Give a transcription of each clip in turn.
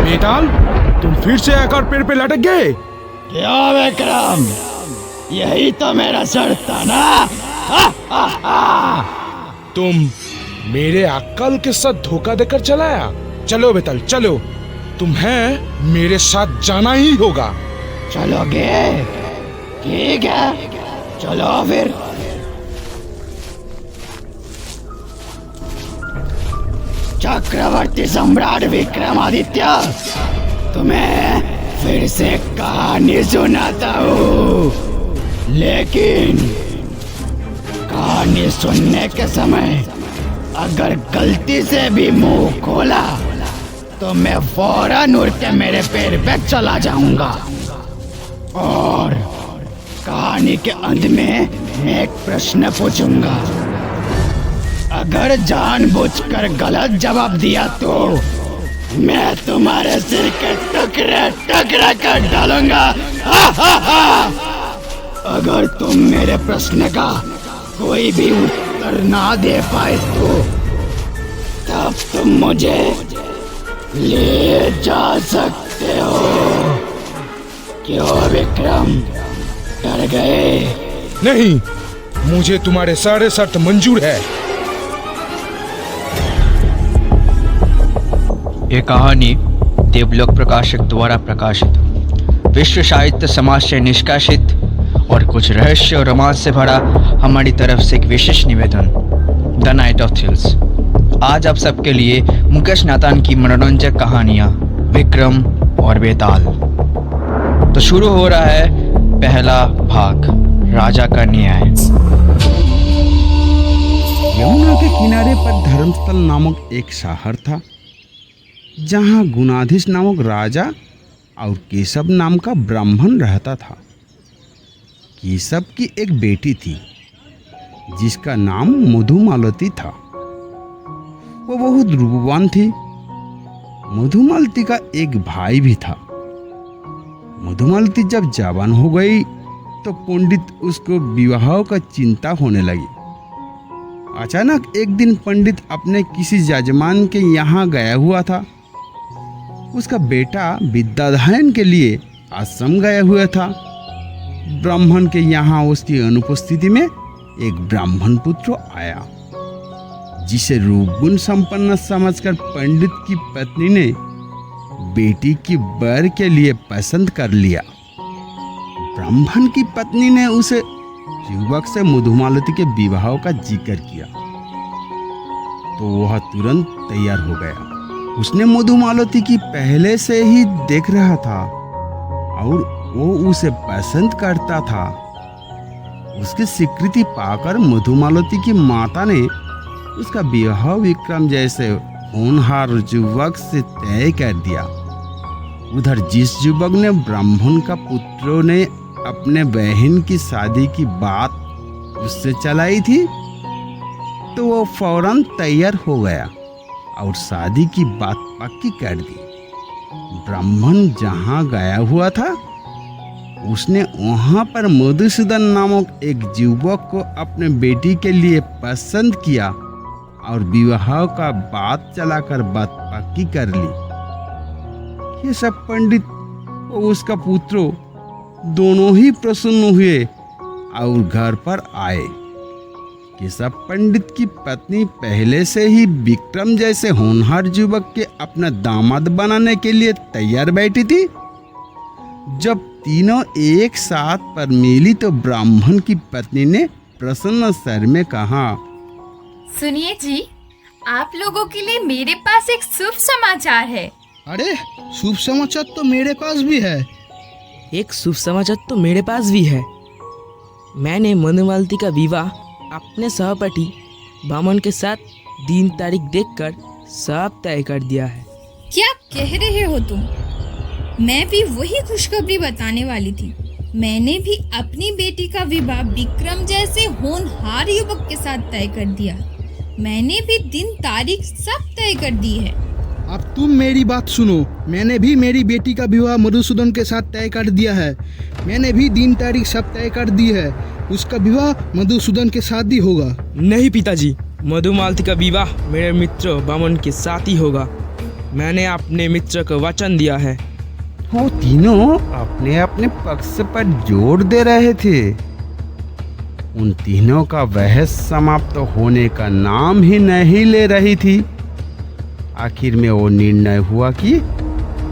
बेताल, तुम फिर से आकर पेड़ पे लटक गए। क्या विक्रम, यही तो मेरा शर्त था ना। तुम मेरे अक्ल के साथ धोखा देकर चलाया। चलो बेताल चलो, तुम्हें मेरे साथ जाना ही होगा। चलोगे? ठीक है, चलो फिर। चक्रवर्ती सम्राट विक्रमादित्य, तुम्हें फिर से कहानी सुनाता हूँ, लेकिन कहानी सुनने के समय अगर गलती से भी मुंह खोला तो मैं फौरन उड़ के मेरे पैर पे चला जाऊंगा। और कहानी के अंत में मैं एक प्रश्न पूछूंगा। अगर जानबूझकर गलत जवाब दिया तो मैं तुम्हारे सिर के टुकड़े टुकड़े कर डालूंगा। अगर तुम मेरे प्रश्न का कोई भी उत्तर ना दे पाए तो तब तुम मुझे ले जा सकते हो। क्यों विक्रम, डर गए? नहीं, मुझे तुम्हारे सारे शर्त मंजूर है। ये कहानी देवलोक प्रकाशक द्वारा प्रकाशित, विश्व साहित्य समाज से निष्कासित और कुछ रहस्य और रोमांच से भरा हमारी तरफ से एक विशेष निवेदन, द नाइट ऑफ थ्रिल्स। आज आप सबके लिए मुकेश नातान की मनोरंजक कहानियाँ विक्रम और बेताल। तो शुरू हो रहा है पहला भाग, राजा का न्याय। यमुना के किनारे पर धर्मस्थल नामक एक शहर था, जहाँ गुणाधीश नामक राजा और केशव नाम का ब्राह्मण रहता था। केशव की एक बेटी थी जिसका नाम मधुमालती था। वो बहुत रूपवान थी। मधुमालती का एक भाई भी था। मधुमालती जब जवान हो गई तो पंडित उसको विवाह का चिंता होने लगी। अचानक एक दिन पंडित अपने किसी यजमान के यहाँ गया हुआ था। उसका बेटा विद्याध्ययन के लिए आश्रम गया हुआ था। ब्राह्मण के यहाँ उसकी अनुपस्थिति में एक ब्राह्मण पुत्र आया, जिसे रूपगुण संपन्न समझकर पंडित की पत्नी ने बेटी की वर के लिए पसंद कर लिया। ब्राह्मण की पत्नी ने उसे युवक से मधुमालती के विवाह का जिक्र किया तो वह तुरंत तैयार हो गया। उसने मधुमालती की पहले से ही देख रहा था और वो उसे पसंद करता था। उसकी स्वीकृति पाकर मधुमालती की माता ने उसका विवाह विक्रम जैसे होनहार युवक से तय कर दिया। उधर जिस युवक ने ब्राह्मण का पुत्रों ने अपने बहन की शादी की बात उससे चलाई थी तो वो फौरन तैयार हो गया और शादी की बात पक्की कर दी। ब्राह्मण जहाँ गया हुआ था उसने वहाँ पर मधुसूदन नामक एक युवक को अपने बेटी के लिए पसंद किया और विवाह का बात चलाकर बात पक्की कर ली। ये सब पंडित और उसका पुत्र दोनों ही प्रसन्न हुए और घर पर आए। केशव पंडित की पत्नी पहले से ही विक्रम जैसे होनहार युवक के अपना दामाद बनाने के लिए तैयार बैठी थी। जब तीनों एक साथ पर मिली तो ब्राह्मण की पत्नी ने प्रसन्न स्वर में कहा, सुनिए जी, आप लोगों के लिए मेरे पास एक शुभ समाचार है। अरे, शुभ समाचार तो मेरे पास भी है। एक शुभ समाचार तो मेरे पास भी है। मैंने मधुमालती का विवाह अपने सहपाठी बामन के साथ दिन तारीख देखकर सब तय कर दिया है। क्या कह रहे हो तुम? मैं भी वही खुशखबरी बताने वाली थी। मैंने भी अपनी बेटी का विवाह विक्रम जैसे होनहार युवक के साथ तय कर दिया। मैंने भी दिन तारीख सब तय कर दी है। अब तुम मेरी बात सुनो। मैंने भी मेरी बेटी का विवाह मधुसूदन के साथ तय कर दिया है। मैंने भी दिन तारीख सब तय कर दी है। उसका विवाह मधुसूदन के साथ ही होगा। नहीं पिताजी, मधुमालती का विवाह मेरे मित्र बामन के साथ ही होगा। मैंने अपने मित्र को वचन दिया है। वो तीनों अपने अपने पक्ष पर जोर दे रहे थे। उन तीनों का बहस समाप्त होने का नाम ही नहीं ले रही थी। आखिर में वो निर्णय हुआ कि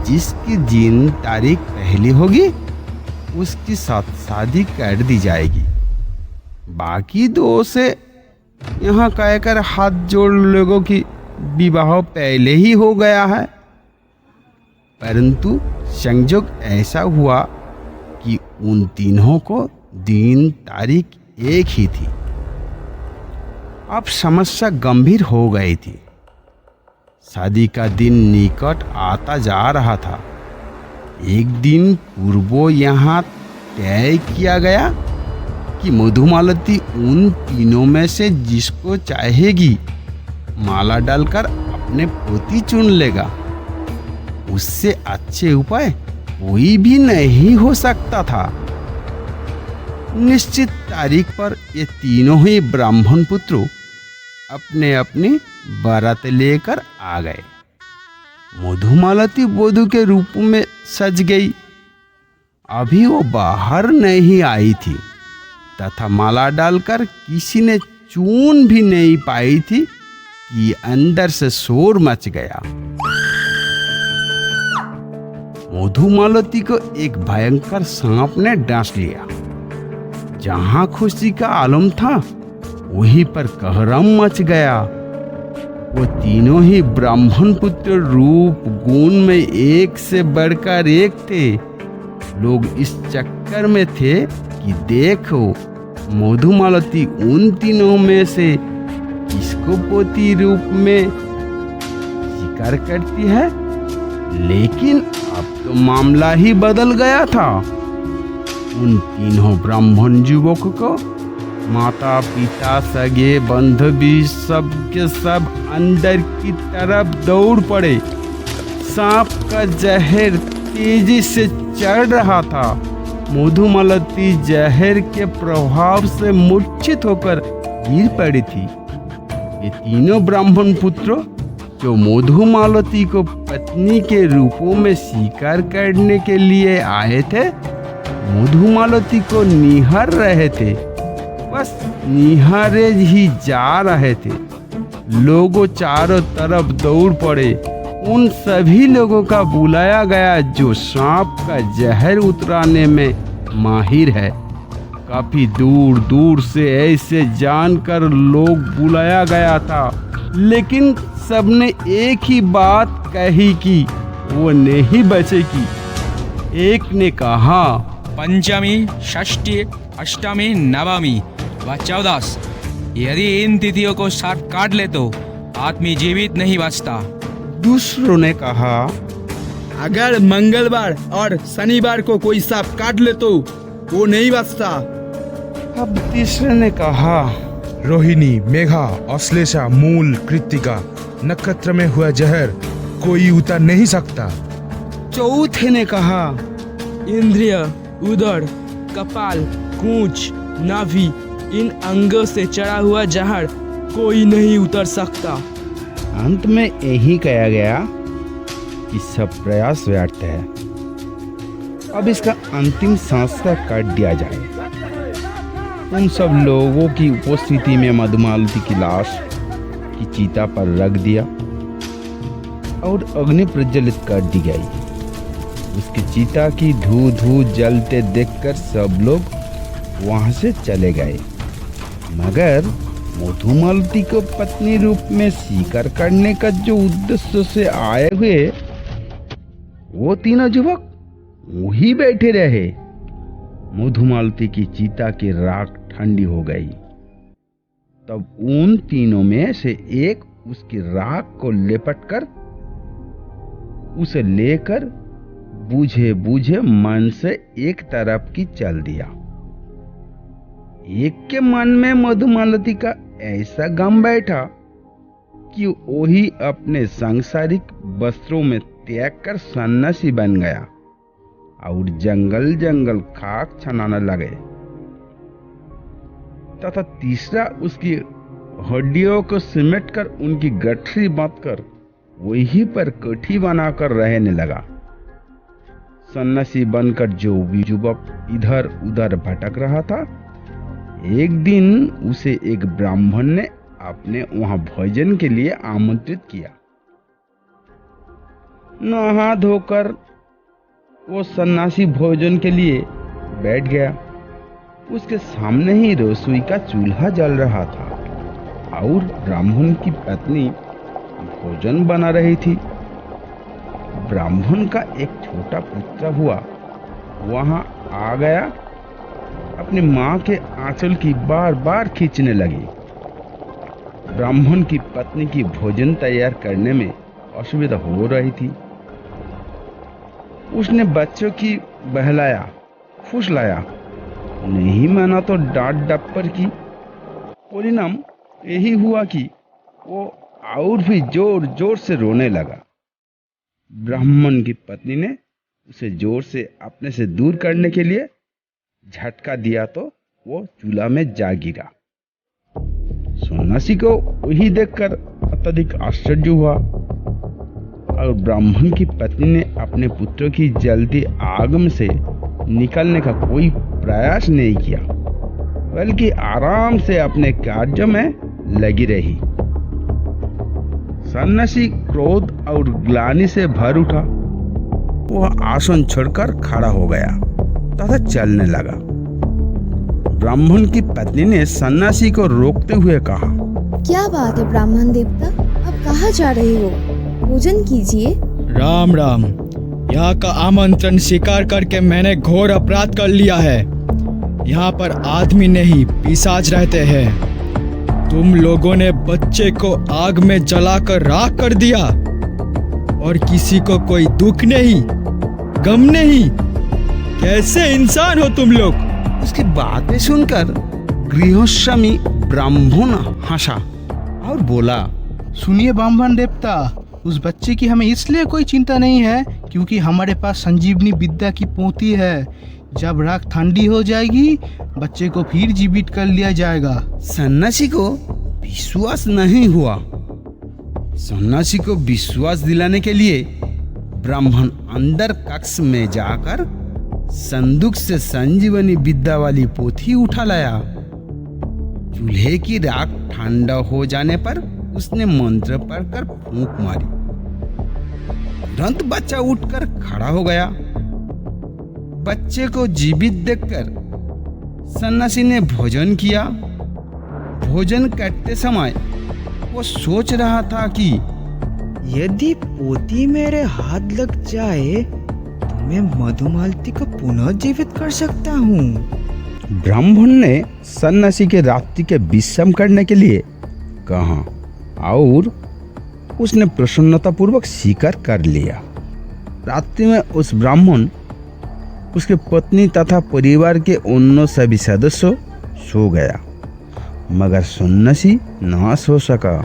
जिसकी जिन तारीख पहली होगी उसकी साथ शादी कर दी जाएगी। बाकी दो से यहाँ कहकर हाथ जोड़ लोगों की विवाह पहले ही हो गया है। परंतु संयोग ऐसा हुआ कि उन तीनों को दिन तारीख एक ही थी। अब समस्या गंभीर हो गई थी। शादी का दिन निकट आता जा रहा था। एक दिन पूर्व यहाँ तय किया गया कि मधुमालती उन तीनों में से जिसको चाहेगी माला डालकर अपने पोती चुन लेगा। उससे अच्छे उपाय कोई भी नहीं हो सकता था। निश्चित तारीख पर ये तीनों ही ब्राह्मण पुत्र अपने अपनी बारात लेकर आ गए। मधुमालती वधू के रूप में सज गई। अभी वो बाहर नहीं आई थी तथा माला डालकर किसी ने चून भी नहीं पाई थी कि अंदर से शोर मच गया। मधुमालती को एक भयंकर सांप ने डांस लिया। जहां खुशी का आलम था वहीं पर कहरम मच गया। वो तीनों ही ब्राह्मण पुत्र रूप गुण में एक से बढ़कर एक थे। लोग इस चक्कर में थे कि देखो मधुमालती उन तीनों में से किसको पोती रूप में स्वीकार करती है। लेकिन अब तो मामला ही बदल गया था। उन तीनों ब्राह्मण युवक को माता पिता सगे बंधु भी सब के सब अंदर की तरफ दौड़ पड़े। सांप का जहर तेजी से चढ़ रहा था। मधुमालती जहर के प्रभाव से मूर्छित होकर गिर पड़ी थी। ये तीनों ब्राह्मण पुत्र जो मधुमालती को पत्नी के रूपों में स्वीकार करने के लिए आए थे मधुमालती को निहार रहे थे। बस निहारे ही जा रहे थे। लोगों चारों तरफ दौड़ पड़े। उन सभी लोगों का बुलाया गया जो सांप का जहर उतराने में माहिर है। काफी दूर दूर से ऐसे जानकर लोग बुलाया गया था। लेकिन सबने एक ही बात कही कि वो नहीं बचेगी। एक ने कहा पंचमी, षष्ठी, अष्टमी, नवमी व 14 यदि इन तिथियों को साथ काट ले तो आदमी जीवित नहीं बचता। दूसरों ने कहा अगर मंगलवार और शनिवार को कोई सांप काट ले तो वो नहीं बचता। अब तीसरे ने कहा रोहिणी, मेघा, अश्लेषा, मूल, कृत्तिका नक्षत्र में हुआ जहर कोई उतार नहीं सकता। चौथे ने कहा इंद्रिय, उदर, कपाल, कूंच, नाभि इन अंगों से चढ़ा हुआ जहर कोई नहीं उतर सकता। अंत में यही कहा गया कि सब प्रयास व्यर्थ है। अब इसका अंतिम संस्कार कर दिया जाए। उन सब लोगों की उपस्थिति में मधुमालती की लाश की चिता पर रख दिया और अग्नि प्रज्वलित कर दी गई। उसकी चिता की धू धू जलते देखकर सब लोग वहां से चले गए। मगर मधुमालती को पत्नी रूप में स्वीकार करने का जो उद्देश्य से आए हुए वो तीनों युवक वही बैठे रहे। मधुमालती की चिता की राख ठंडी हो गई। तब उन तीनों में से एक उसकी राख को लिपटकर उसे लेकर बूझे बूझे मन से एक तरफ की चल दिया। एक के मन में मधुमालती का ऐसा गम बैठा कि वही अपने सांसारिक वस्त्रों में त्याग कर सन्यासी बन गया और जंगल जंगल खाक छनाने लगे। तथा तीसरा उसकी हड्डियों को सिमट कर उनकी गठरी बांध कर वहीं पर कोठी बनाकर रहने लगा। सन्यासी बनकर जो युवक इधर उधर भटक रहा था, एक दिन उसे एक ब्राह्मण ने अपने वहां भोजन के लिए आमंत्रित किया। नहा धोकर वो सन्यासी भोजन के लिए बैठ गया। उसके सामने ही रसोई का चूल्हा जल रहा था और ब्राह्मण की पत्नी भोजन बना रही थी। ब्राह्मण का एक छोटा पुत्र हुआ वहां आ गया, अपनी मां के आंचल की बार बार खींचने लगी। ब्राह्मण की पत्नी की भोजन तैयार करने में असुविधा हो रही थी। उसने बच्चों की बहलाया, फुसलाया, नहीं माना तो डांट डप्पर की। परिणाम यही हुआ कि वो और भी जोर जोर से रोने लगा। ब्राह्मण की पत्नी ने उसे जोर से अपने से दूर करने के लिए झटका दिया तो वो चूल्हा में जा गिरा। सन्यासी को वही देखकर अत्यधिक आश्चर्य हुआ और ब्राह्मण की पत्नी ने अपने पुत्र की जलती आग में से निकलने का कोई प्रयास नहीं किया, बल्कि आराम से अपने कार्य में लगी रही। सन्यासी क्रोध और ग्लानि से भर उठा। वह आसन छोड़कर खड़ा हो गया तथा चलने लगा। ब्राह्मण की पत्नी ने सन्यासी को रोकते हुए कहा, क्या बात है ब्राह्मण देवता, अब कहाँ जा रहे हो? भोजन कीजिए। राम राम। यहाँ का आमंत्रण स्वीकार करके मैंने घोर अपराध कर लिया है। यहाँ पर आदमी नहीं पिशाच रहते हैं। तुम लोगों ने बच्चे को आग में जलाकर राख कर दिया और किसी को कोई दुख नहीं, गम नहीं। कैसे इंसान हो तुम लोग? उसकी बातें सुनकर गृहस्वामी ब्राह्मण हंसा और बोला, सुनिए ब्राह्मण देवता, उस बच्चे की हमें इसलिए कोई चिंता नहीं है क्योंकि हमारे पास संजीवनी विद्या की पोथी है। जब राख ठंडी हो जाएगी, बच्चे को फिर जीवित कर लिया जाएगा। सन्यासी को विश्वास नहीं हुआ। सन्यासी को विश्वास दिलाने के लिए ब्राह्मण अंदर कक्ष में जाकर संदूक से संजीवनी विद्या वाली पोथी उठा लाया। चूल्हे की राख ठंडा हो जाने पर उसने मंत्र पढ़कर फूंक मारी। तुरंत बच्चा उठकर खड़ा हो गया। बच्चे को जीवित देखकर सन्यासी ने भोजन किया। भोजन करते समय वो सोच रहा था कि यदि पोती मेरे हाथ लग जाए तो मैं मधुमालती को पुनः जीवित कर सकता हूँ। ब्राह्मण ने सन्यासी के रात्रि के विश्राम करने के लिए कहा और उसने प्रसन्नतापूर्वक स्वीकार कर लिया। रात्रि में उस ब्राह्मण, उसके पत्नी तथा परिवार के अन्य सभी सदस्य सो गया, मगर सन्यासी ना सो सका।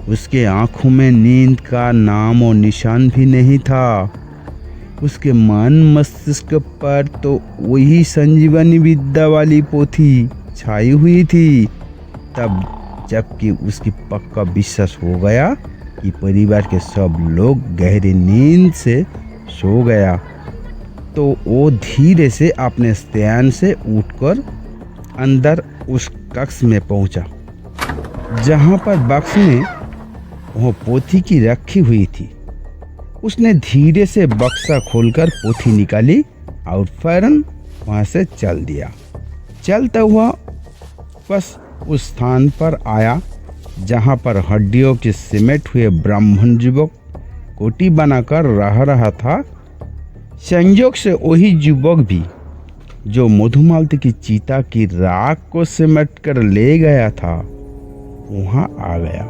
उसके आंखों में नींद का नाम और निशान भी नहीं था। उसके मन मस्तिष्क पर तो वही संजीवनी विद्या वाली पोथी छाई हुई थी। तब जबकि उसकी पक्का विश्वास हो गया कि परिवार के सब लोग गहरी नींद से सो गया, तो वो धीरे से अपने शयन से उठकर अंदर उस कक्ष में पहुंचा, जहां पर बक्स में वो पोथी की रखी हुई थी। उसने धीरे से बक्सा खोलकर पोथी निकाली और फौरन वहां से चल दिया। चलता हुआ बस उस स्थान पर आया जहां पर हड्डियों के सिमट हुए ब्राह्मण युवक कोठी बनाकर रह रहा था। संयोग से वही युवक भी जो मधुमालती की चिता की राख को सिमट कर ले गया था वहां आ गया।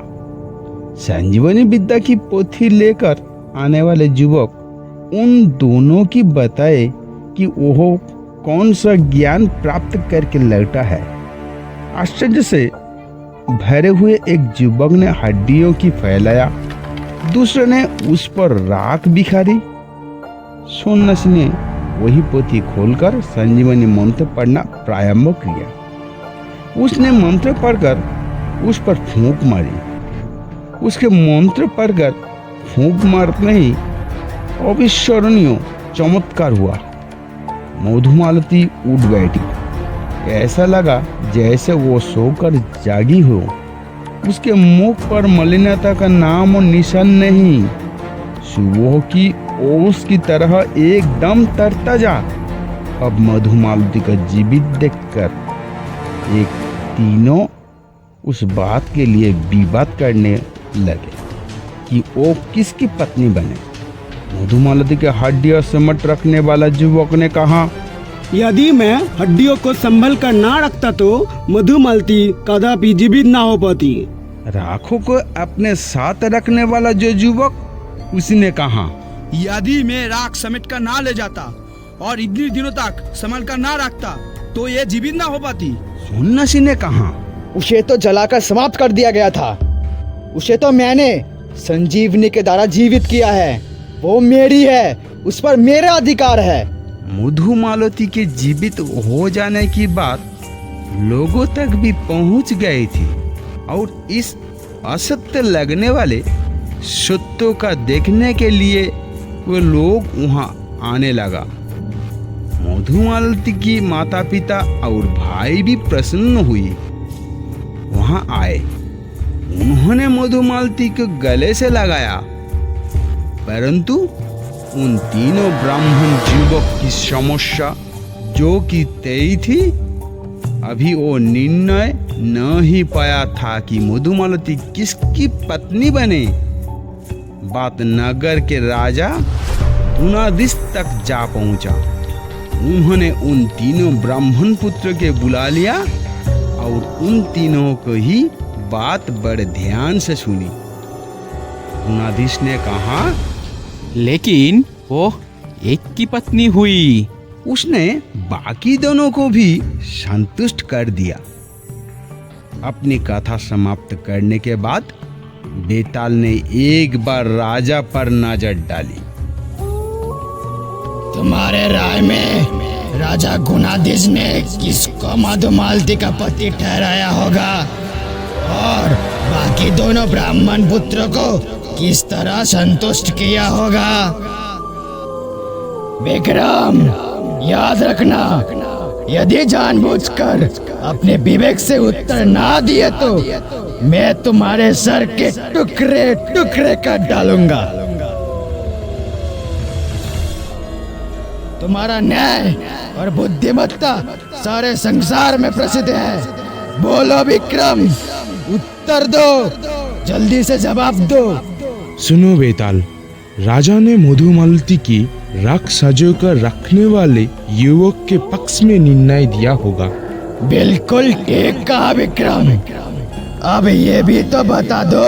संजीवनी विद्या की पोथी लेकर आने वाले युवक उन दोनों की बताए कि वह कौन सा ज्ञान प्राप्त करके लौटा है। आश्चर्य से भरे हुए एक युवक ने हड्डियों की फैलाया, दूसरे ने उस पर राख बिखारी। सन्यासी ने वही पोथी खोलकर संजीवनी मंत्र पढ़ना प्रारंभ किया। उसने मंत्र पढ़कर उस पर फूंक मारी। उसके मंत्र पढ़कर फूंक मारते ही अविस्मरणीय चमत्कार हुआ। मधुमालती उठ बैठी। ऐसा लगा जैसे वो सोकर जागी हो। उसके मुख पर मलिनता का नाम और निशान नहीं। सुबह की ओस की तरह एकदम तरताजा। अब मधुमालती का जीवित देखकर एक तीनों उस बात के लिए विवाद करने लगे कि वो किसकी पत्नी बने। मधुमालती के हड्डियां समट रखने वाला युवक ने कहा, यदि मैं हड्डियों को संभल कर ना रखता तो मधुमालती कदापि जीवित ना हो पाती। राखों को अपने साथ रखने वाला जो युवक, उसने कहा, यदि मैं राख समेट कर ना ले जाता और इतने दिनों तक संभाल कर ना रखता तो ये जीवित ना हो पाती। सन्यासी ने कहा, उसे तो जलाकर समाप्त कर दिया गया था। उसे तो मैंने संजीवनी के द्वारा जीवित किया है। वो मेरी है, उस पर मेरा अधिकार है। मधुमालती के जीवित हो जाने की बात लोगों तक भी पहुंच गई थी और इस असत्य लगने वाले सत्यों का देखने के लिए वो लोग वहां आने लगा। मधुमालती की माता पिता और भाई भी प्रसन्न हुए, वहां आए। उन्होंने मधुमालती को गले से लगाया, परंतु उन तीनों ब्राह्मण युवक की समस्या जो कि तय थी, अभी वो निर्णय न ही पाया था कि मधुमालती किसकी पत्नी बने। बात नगर के राजा गुणाधीश तक जा पहुंचा। उन्होंने उन तीनों ब्राह्मण पुत्र के बुला लिया और उन तीनों को ही बात बड़े ध्यान से सुनी। गुणाधीश ने कहा, लेकिन वो एक की पत्नी हुई। उसने बाकी दोनों को भी संतुष्ट कर दिया। अपनी कथा समाप्त करने के बाद बेताल ने एक बार राजा पर नजर डाली। तुम्हारे राय में राजा गुणाधीश ने किसको मधुमालती का पति ठहराया होगा और बाकी दोनों ब्राह्मण पुत्रों को किस तरह संतुष्ट किया होगा? विक्रम, याद रखना, यदि जानबूझकर अपने विवेक से उत्तर ना दिए तो मैं तुम्हारे सर के टुकड़े टुकड़े कर डालूंगा। तुम्हारा न्याय और बुद्धिमत्ता सारे संसार में प्रसिद्ध है। बोलो विक्रम, उत्तर दो, जल्दी से जवाब दो। सुनो बेताल, राजा ने मधुमालती की राख सजो कर रखने वाले युवक के पक्ष में निर्णय दिया होगा। बिल्कुल ठीक कहा विक्रम। अब ये भी तो बता दो,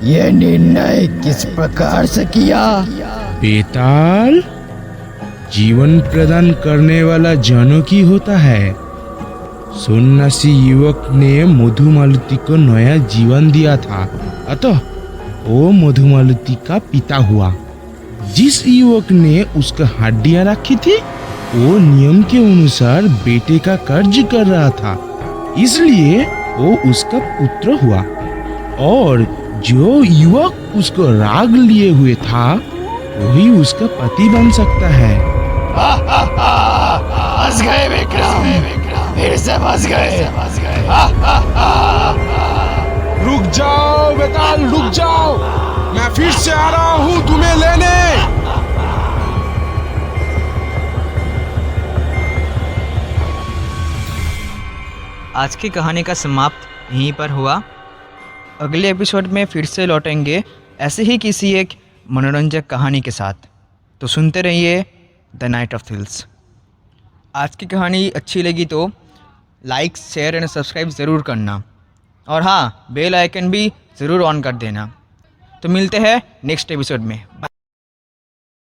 ये निर्णय किस प्रकार से किया? बेताल, जीवन प्रदान करने वाला जनों की होता है। सन्यासी युवक ने मधुमालती को नया जीवन दिया था, अतः वो मधुमालती का पिता हुआ। जिस युवक ने उसका हड्डियां रखी थी, वो नियम के अनुसार बेटे का कर्ज कर रहा था, इसलिए वो उसका पुत्र हुआ। और जो युवक उसको राग लिए हुए था, वही उसका पति बन सकता है। फंस गए विक्रम, फिर से फंस गए। रुक जाओ बेताल, रुक जाओ, मैं फिर से आ रहा हूँ तुम्हें लेने। आज की कहानी का समाप्त यहीं पर हुआ। अगले एपिसोड में फिर से लौटेंगे ऐसे ही किसी एक मनोरंजक कहानी के साथ। तो सुनते रहिए द नाइट ऑफ थ्रिल्स। आज की कहानी अच्छी लगी तो लाइक, शेयर एंड सब्सक्राइब ज़रूर करना, और हाँ, बेल आइकन भी ज़रूर ऑन कर देना। तो मिलते हैं नेक्स्ट एपिसोड में। बाय।